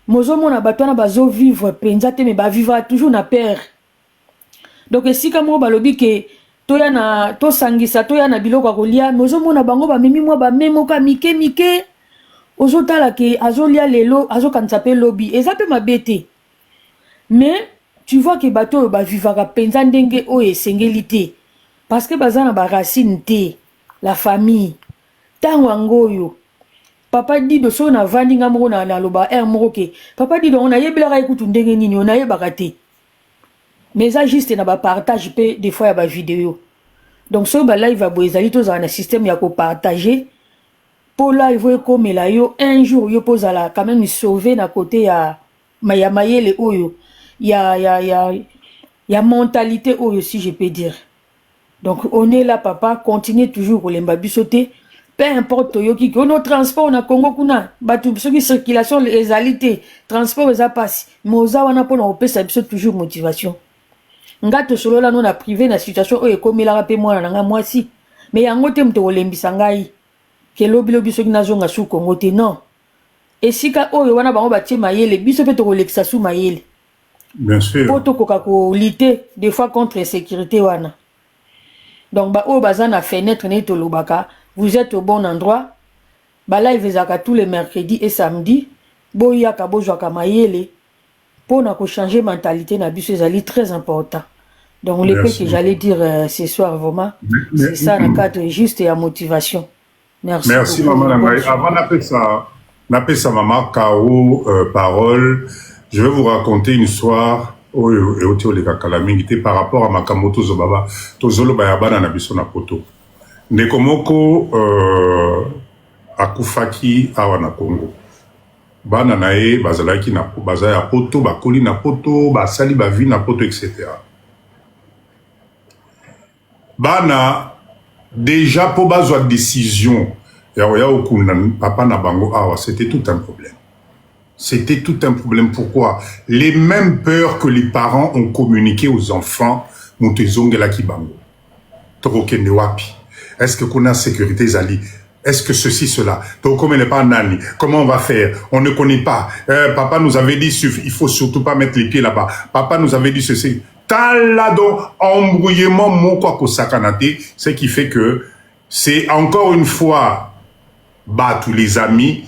mozo mona batwana bazo vivre penza te mais ba vivre toujours na père. Donc esika mo balobi ke toya na to sangisa toya na biloko kolia mozo mona bango ba memi mo ba memoka mike mike ozo tala ke azolia lelo azo kanisa pe lobi eza pe mabete. Mais tu vois que bato ba vivaka penza ndenge o esengeli te parce que bazana ba racine te la famille tango angoyo papa dit de so na vandi nga moko na loba moko ke papa dit on a yebelaka ekutu ndenge nini on a yebaka te mais ça juste na ba partage pe des fois ya ba vidéo donc so ba live abo ezali to za na système ya ko partager pour live ekomela yo un jour yo pozala quand même sauver na côté ya mayele oyo ya mentalité oyo si je peux dire. Donc on est là papa continuez toujours kolemba bisoté peu importe yoki que nos transport na Congo kuna batu soki circulation les alités transport eza passe moza wana pona opesa biso toujours motivation ngato solo la non na privé na situation oyo ekomela pe mwana nga mwasi mais yango te mto olembisa ngai ke lobi soki nazonga su Congo te non esika oyo wana bango batie mayele biso pe to kolekisa su mayele. Bien sûr. Poto kokako lutter des fois contre insécurité wana. Donc ba o bazana fenêtre ne to lobaka, vous êtes au bon endroit. Ba live ezaka tous les mercredis et samedis. Boya ka bozwa ka mayele pona ko changer mentalité na biso ezali très important. Donc le que j'allais dire ce soir vraiment c'est ça le cadre juste et à motivation. Merci. Merci maman Nangai. Avant d'appeler ça maman Kao parole. Je vais vous raconter une histoire par rapport à Makamoto Zobaba, Tozolo Bayabana Nabiso Napoto. Nekomoko Akufaki Awana Congo. Bana nae, Bazalaki na Bazaya Poto, Bakoli na Poto, Basali Bavi na Poto, etc. Bana, déjà pour bazo décision, Yawaya Okunan, Papa Nabango Awa, c'était tout un problème. C'était tout un problème. Pourquoi? Les mêmes peurs que les parents ont communiquées aux enfants, Moutezongela Kibango. Torokende Wapi. Est-ce que qu'on a sécurité Zali? Est-ce que ceci, cela? Donc, comme elle n'est pas nani, comment on va faire? On ne connaît pas. Papa nous avait dit, il faut surtout pas mettre les pieds là-bas. Papa nous avait dit ceci. Talado, embrouillement, moko sakanate, ce qui fait que c'est encore une fois, tous les amis,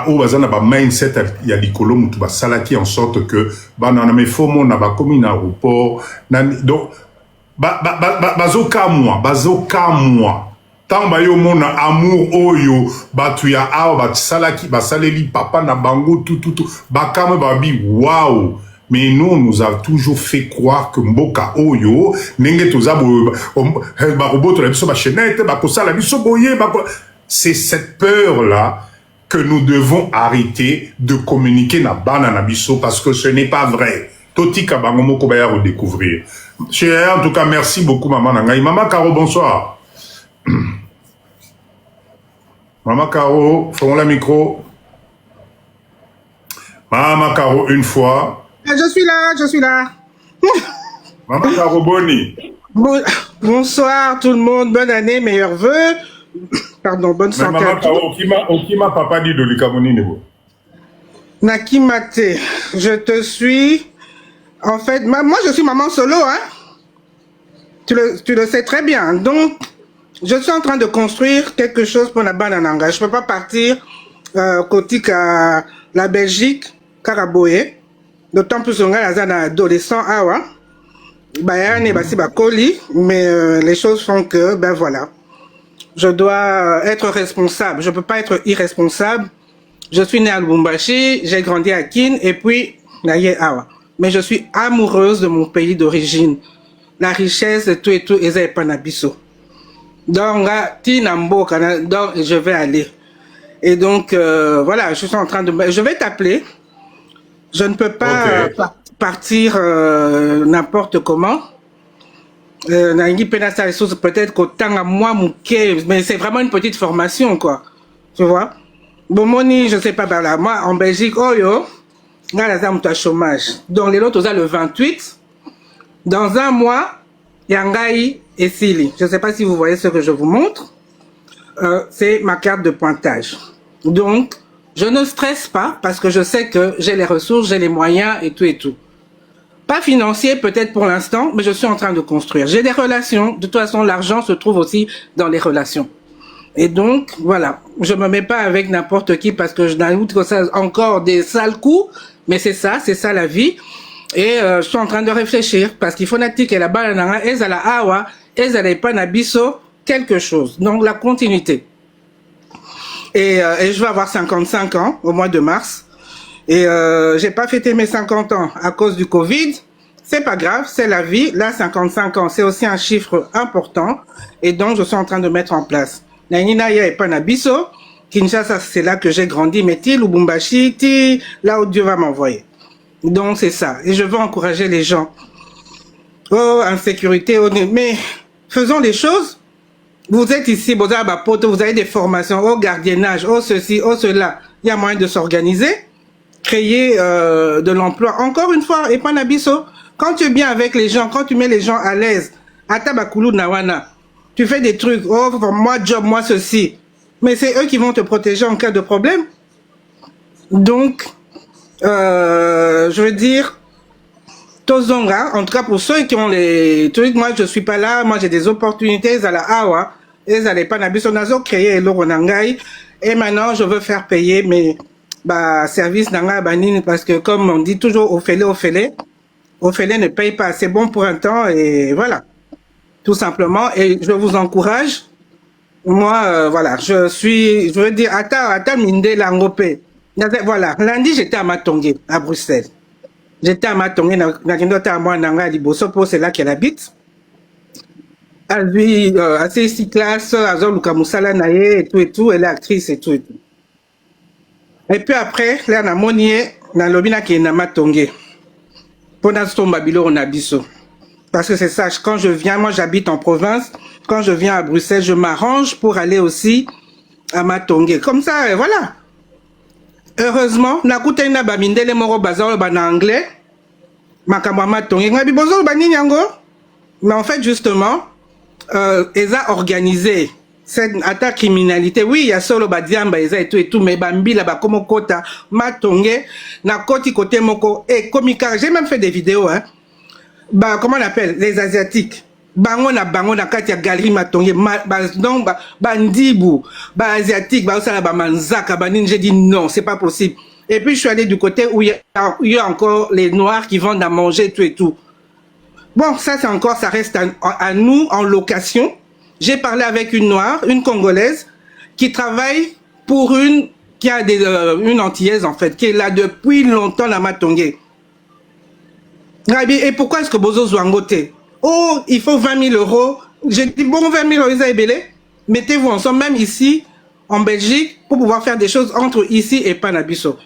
o bazana ba mindset ya likolo mutu ba salaki en sorte que na me fomo na ba komi na aéroport donc bazoka moi tant ba yo mona amour oyo batu ya awa ba salaki ba saleli papa na bango tout ba kame ba bi waouh. Mais nous a toujours fait croire que Mboka oyo nenge toza ba robot la biso ba chenette ba kosala biso boye c'est cette peur là que nous devons arrêter de communiquer na banana biso parce que ce n'est pas vrai. Toti kabangomo kobaya redécouvrir. En tout cas, merci beaucoup maman Nangai. Maman Caro, bonsoir. Maman Caro, fais-moi la micro. Maman Caro, une fois. Je suis là. Maman Caro Boni. Bonsoir tout le monde, bonne année, meilleurs vœux. Pardon, bonne santé. Mais maman Caro, qui m'a papa dit de Lukamoni Nebo? Nakimate, je te suis. En fait, moi je suis maman solo, hein. Tu le sais très bien. Donc, je suis en train de construire quelque chose pour la banananga. Je ne peux pas partir côté à la Belgique, Caraboé. D'autant plus qu'on a un adolescent, mais les choses font que, ben voilà. Je dois être responsable. Je ne peux pas être irresponsable. Je suis née à Lubumbashi, j'ai grandi à Kin, et puis, mais je suis amoureuse de mon pays d'origine. La richesse et tout, et ça est Panabiso. Donc, donc, je vais aller. Et donc, voilà, je suis en train de... Je vais t'appeler. Je ne peux pas partir n'importe comment. Peut-être qu'autant à moi, mais c'est vraiment une petite formation, quoi. Tu vois? Bon, Moni, je sais pas, là, moi, en Belgique, là, là, chômage. Donc, les autres, le 28. Dans un mois, Yangai et Sili. Je ne sais pas si vous voyez ce que je vous montre. C'est ma carte de pointage. Donc, Je ne stresse pas parce que je sais que j'ai les ressources, j'ai les moyens et tout et tout. Pas financier peut-être pour l'instant, mais je suis en train de construire. J'ai des relations. De toute façon, l'argent se trouve aussi dans les relations. Et donc, voilà, je me mets pas avec n'importe qui parce que je n'ajoute que ça encore des sales coups, mais c'est ça la vie. Et je suis en train de réfléchir parce qu'il faut que la balle est à la awa, est à la panabiso, quelque chose. Donc la continuité. Et je vais avoir 55 ans au mois de mars. Et j'ai pas fêté mes 50 ans à cause du Covid. C'est pas grave, c'est la vie. Là, 55 ans, c'est aussi un chiffre important. Et donc, je suis en train de mettre en place. Nainina ya et Panabiso, Kinshasa, c'est là que j'ai grandi, mais Lubumbashi, là où Dieu va m'envoyer. Donc, c'est ça. Et je veux encourager les gens. Oh, insécurité, oh, mais faisons les choses. Vous êtes ici, vous avez des formations, oh, gardiennage, oh, ceci, oh, cela. Il y a moyen de s'organiser, créer de l'emploi. Encore une fois, et Panabiso, quand tu es bien avec les gens, quand tu mets les gens à l'aise, Atabakulu Nawana, tu fais des trucs, oh, moi job, moi ceci. Mais c'est eux qui vont te protéger en cas de problème. Donc, je veux dire, Tozonga, en tout cas pour ceux qui ont les trucs, moi je suis pas là, moi j'ai des opportunités à la Awa, et à l'Epanabiso Nazo créé l'Oronangai, et maintenant je veux faire payer mes services Nanga Banine parce que comme on dit toujours au fêlé, ne paye pas, c'est bon pour un temps et voilà. Tout simplement, et je vous encourage. Moi, voilà, je veux dire, Ata Minde Langopé. Voilà, lundi, j'étais à Matongé, à Bruxelles. J'étais à Matongé, c'est là qu'elle habite. Elle vit à ses 6 classes, à Zoluka Moussala Naye, et tout, elle est actrice et tout. Et puis après, là, on a monié, dans le lobby, qui est à Matongé. Pour l'instant, Babylone, on a biso. Parce que c'est ça, quand je viens, moi j'habite en province, quand je viens à Bruxelles, je m'arrange pour aller aussi à Matongé. Comme ça, voilà. Heureusement, nakutena bamindele moro bazalo bana anglais, makamwa Matongé, ngabi bozolo bani nyango. Mais en fait, justement, ils ont organisé cette attaque criminalité. Oui, il y a solo badiamba et tout, mais bambi là-bas comme kota Matongé, na koti côté moko et komika. J'ai même fait des vidéos, hein. Comment on appelle les asiatiques, bango na kati ya galerie Matongé, donc bandibu, asiatique, ça la manzaka, banine, j'ai dit non, c'est pas possible. Et puis je suis allé du côté où il y a encore les noirs qui vendent à manger tout et tout. Bon, ça c'est encore, ça reste à nous en location. J'ai parlé avec une noire, une congolaise, qui travaille pour une antillaise en fait, qui est là depuis longtemps à Matongé. Et pourquoi est-ce que Bozo Zouangote? Oh, il faut 20 000 €. J'ai dit, bon, 20 000 € Belé. Mettez-vous ensemble, même ici, en Belgique, pour pouvoir faire des choses entre ici et Panabiso.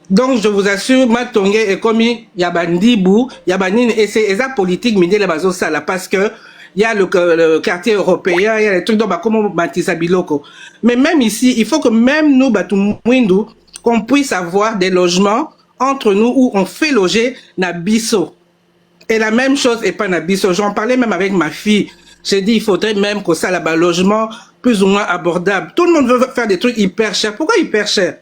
Donc, je vous assure, Matongé est comme Yabandibou, Yabanine, et c'est la politique, mais les bazo ça là, parce que il y a le quartier européen, il y a les trucs dont comme Matissa Biloko. Mais même ici, il faut que même nous, Batumwindu, qu'on puisse avoir des logements entre nous où on fait loger Nabiso. Et la même chose est pas Nabiso. J'en parlais même avec ma fille. J'ai dit, il faudrait même que ça, là-bas, logement plus ou moins abordable. Tout le monde veut faire des trucs hyper chers. Pourquoi hyper chers?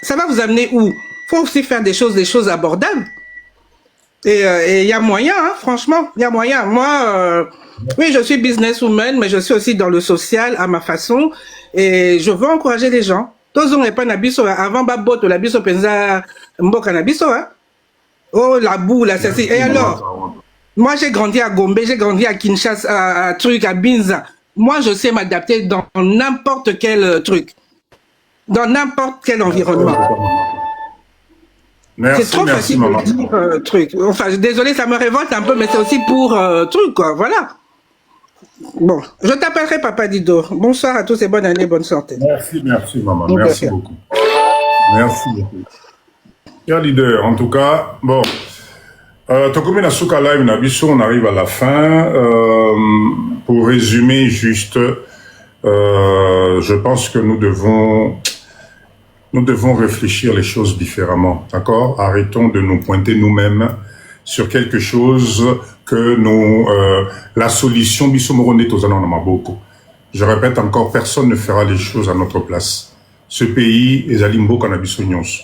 Ça va vous amener où? Faut aussi faire des choses abordables. Et il y a moyen, hein, franchement, il y a moyen. Moi, oui, je suis businesswoman, mais je suis aussi dans le social à ma façon. Et je veux encourager les gens. Tozon n'est pas Nabiso, avant Baboto, la biso penza mboka Nabiso, hein. Oh, la boue, la ceci. Et alors, moi j'ai grandi à Gombe, j'ai grandi à Kinshasa, à Binza. Moi, je sais m'adapter dans n'importe quel truc, dans n'importe quel environnement. Merci, c'est trop facile de dire truc. Enfin, désolé, ça me révolte un peu, mais c'est aussi pour truc, quoi. Voilà. Bon, je t'appellerai Papa Dido. Bonsoir à tous et bonne année, bonne santé. Merci, maman. Merci beaucoup. Merci beaucoup. Cher leader, en tout cas, bon, Tokomi Nasuka Live Nabiso, on arrive à la fin. Pour résumer juste, je pense que nous devons réfléchir les choses différemment, d'accord? Arrêtons de nous pointer nous-mêmes sur quelque chose que la solution Bissomorone Tozana en a beaucoup. Je répète encore, personne ne fera les choses à notre place. Ce pays, ezali mboka na biso nyonso.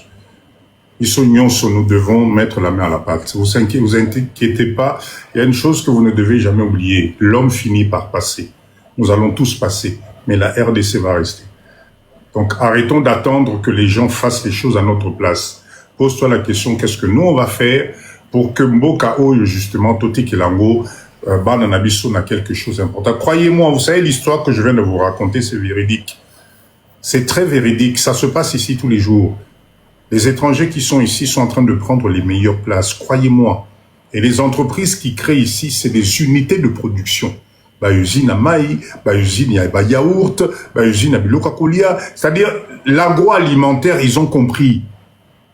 Biso nyonso, nous devons mettre la main à la pâte. Vous inquiétez pas, il y a une chose que vous ne devez jamais oublier. L'homme finit par passer. Nous allons tous passer, mais la RDC va rester. Donc arrêtons d'attendre que les gens fassent les choses à notre place. Pose-toi la question, qu'est-ce que nous on va faire pour que Mboka Oyo, justement, Toti Kilango, Bananabiso n'a quelque chose d'important. Croyez-moi, vous savez, l'histoire que je viens de vous raconter, c'est véridique. C'est très véridique, ça se passe ici tous les jours. Les étrangers qui sont ici sont en train de prendre les meilleures places, croyez-moi. Et les entreprises qui créent ici, c'est des unités de production. Usine à maï, usine à yaourt, usine à biloka kolia. C'est-à-dire, l'agroalimentaire, ils ont compris.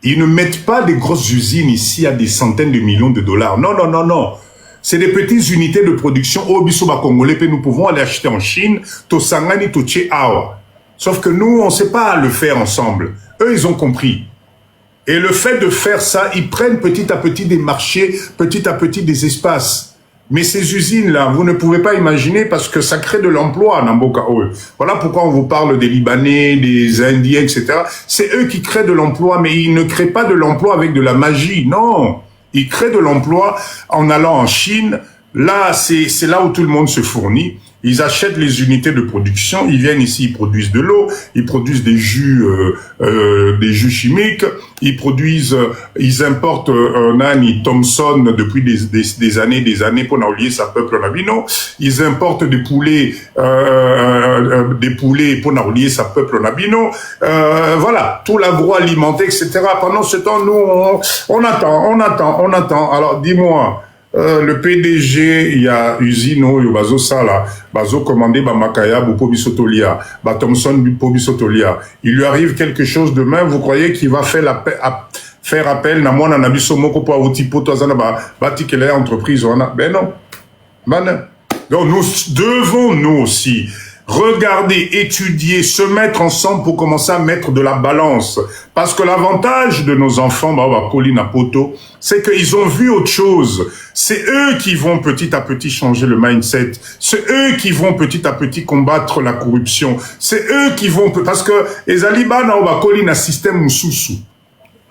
Ils ne mettent pas des grosses usines ici à des centaines de millions de dollars. Non, non, non, non. C'est des petites unités de production. Au Bisoba Congolais, nous pouvons aller acheter en Chine, Tosangani, Toche Awa. Sauf que nous, on ne sait pas le faire ensemble. Eux, ils ont compris. Et le fait de faire ça, ils prennent petit à petit des marchés, petit à petit des espaces. Mais ces usines-là, vous ne pouvez pas imaginer parce que ça crée de l'emploi à Namboka Oyo. Voilà pourquoi on vous parle des Libanais, des Indiens, etc. C'est eux qui créent de l'emploi, mais ils ne créent pas de l'emploi avec de la magie. Non, ils créent de l'emploi en allant en Chine. Là, c'est là où tout le monde se fournit. Ils achètent les unités de production, ils viennent ici, ils produisent de l'eau, ils produisent des jus chimiques, ils importent Nani Thomson depuis des années pour n'oublier sa peuple nabino. Ils importent des poulets pour n'oublier sa peuple nabino. Voilà, tout l'agroalimentaire, etc. Pendant ce temps, nous, on attend. Alors, dis-moi. Le PDG, il y a usine il bazo sala, bazo commandé ba Makaya pour Bisotolia, ba Thomson pour Bisotolia. Il lui arrive quelque chose demain, vous croyez qu'il va faire appel na mwana na biso moko po otipo tozana ba tikele entreprise wana? Ben non. Donc nous devons nous aussi regarder, étudier, se mettre ensemble pour commencer à mettre de la balance. Parce que l'avantage de nos enfants, Colina Poto, c'est qu'ils ont vu autre chose. C'est eux qui vont petit à petit changer le mindset. C'est eux qui vont petit à petit combattre la corruption. C'est eux qui vont... Parce que Ezaliba na Colina système Moussoussou.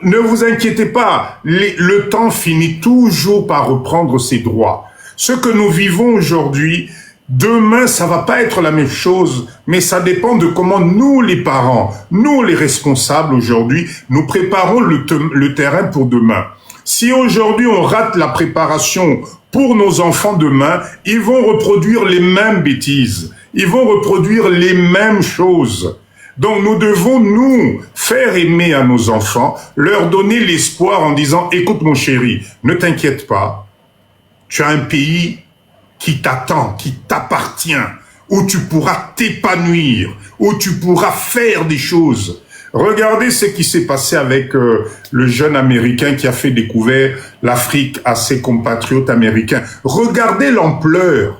Ne vous inquiétez pas, le temps finit toujours par reprendre ses droits. Ce que nous vivons aujourd'hui... Demain, ça va pas être la même chose, mais ça dépend de comment nous, les parents, nous, les responsables aujourd'hui, nous préparons le terrain pour demain. Si aujourd'hui on rate la préparation pour nos enfants demain, ils vont reproduire les mêmes bêtises, ils vont reproduire les mêmes choses. Donc nous devons nous faire aimer à nos enfants, leur donner l'espoir en disant « Écoute mon chéri, ne t'inquiète pas, tu as un pays qui t'attend, qui t'appartient, où tu pourras t'épanouir, où tu pourras faire des choses. » Regardez ce qui s'est passé avec le jeune Américain qui a fait découvrir l'Afrique à ses compatriotes américains. Regardez l'ampleur.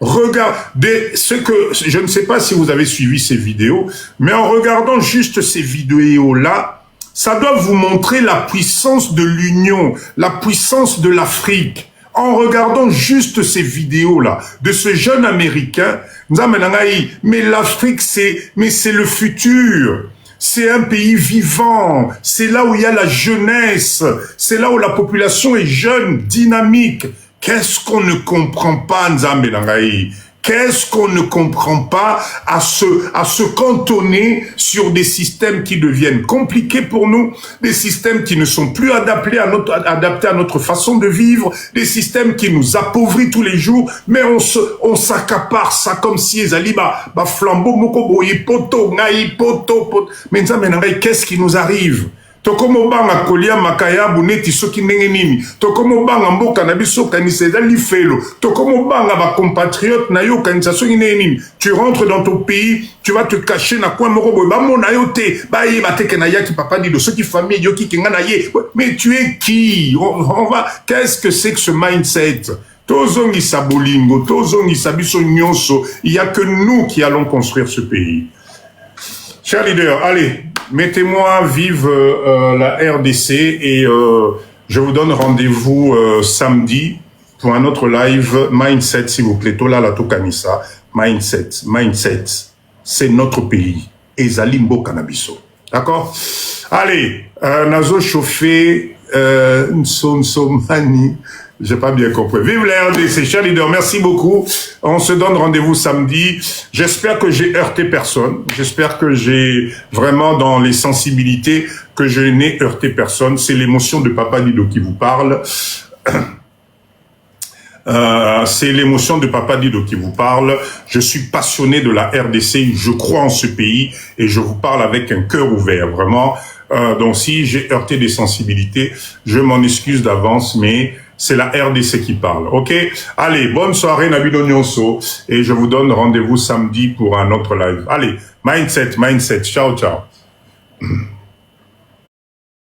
Regardez ce que... Je ne sais pas si vous avez suivi ces vidéos, mais en regardant juste ces vidéos-là, ça doit vous montrer la puissance de l'Union, la puissance de l'Afrique. En regardant juste ces vidéos-là, de ce jeune Américain, mais l'Afrique, c'est le futur. C'est un pays vivant. C'est là où il y a la jeunesse. C'est là où la population est jeune, dynamique. Qu'est-ce qu'on ne comprend pas, Nzambe Nangaï? Qu'est-ce qu'on ne comprend pas à se cantonner sur des systèmes qui deviennent compliqués pour nous, des systèmes qui ne sont plus adaptés à notre façon de vivre, des systèmes qui nous appauvrissent tous les jours, mais on s'accapare ça comme si ezali ba flambeau moko boye poto ngai poto. Mais qu'est-ce qui nous arrive? Tokomo banga kolia makaya buneti soki ndenge nini. Tokomo banga mboka na biso kanisa ezali felo. Tokomo banga ba compatriotes na yo kanisa soki ndenge nini. Tu rentres dans ton pays, tu vas te cacher na coin moko boy. Ba mona yo te, ba ye ba teke na yaki papa dido soki famille yo ki kenga na ye. Mais tu es qui? On va qu'est-ce que c'est que ce mindset? Tozongi sabolingo, tozongi sabiso nyonso. Il y a que nous qui allons construire ce pays. Chers leaders, allez, mettez-moi vive la RDC et je vous donne rendez-vous samedi pour un autre live Mindset, s'il vous plaît. Tola la Tokanisa, Mindset, c'est notre pays. ezali mboka na biso. D'accord? Allez, nazo chauffé, Nsomani, j'ai pas bien compris. Vive la RDC, chers leaders, merci beaucoup. On se donne rendez-vous samedi. J'espère que j'ai heurté personne. J'espère que j'ai vraiment dans les sensibilités que je n'ai heurté personne. C'est l'émotion de Papa Dido qui vous parle. C'est l'émotion de Papa Dido qui vous parle. Je suis passionné de la RDC, je crois en ce pays et je vous parle avec un cœur ouvert, vraiment. Donc si j'ai heurté des sensibilités, je m'en excuse d'avance, mais c'est la RDC qui parle, ok? Allez, bonne soirée Nabido Nyonso et je vous donne rendez-vous samedi pour un autre live. Allez, mindset, ciao, ciao.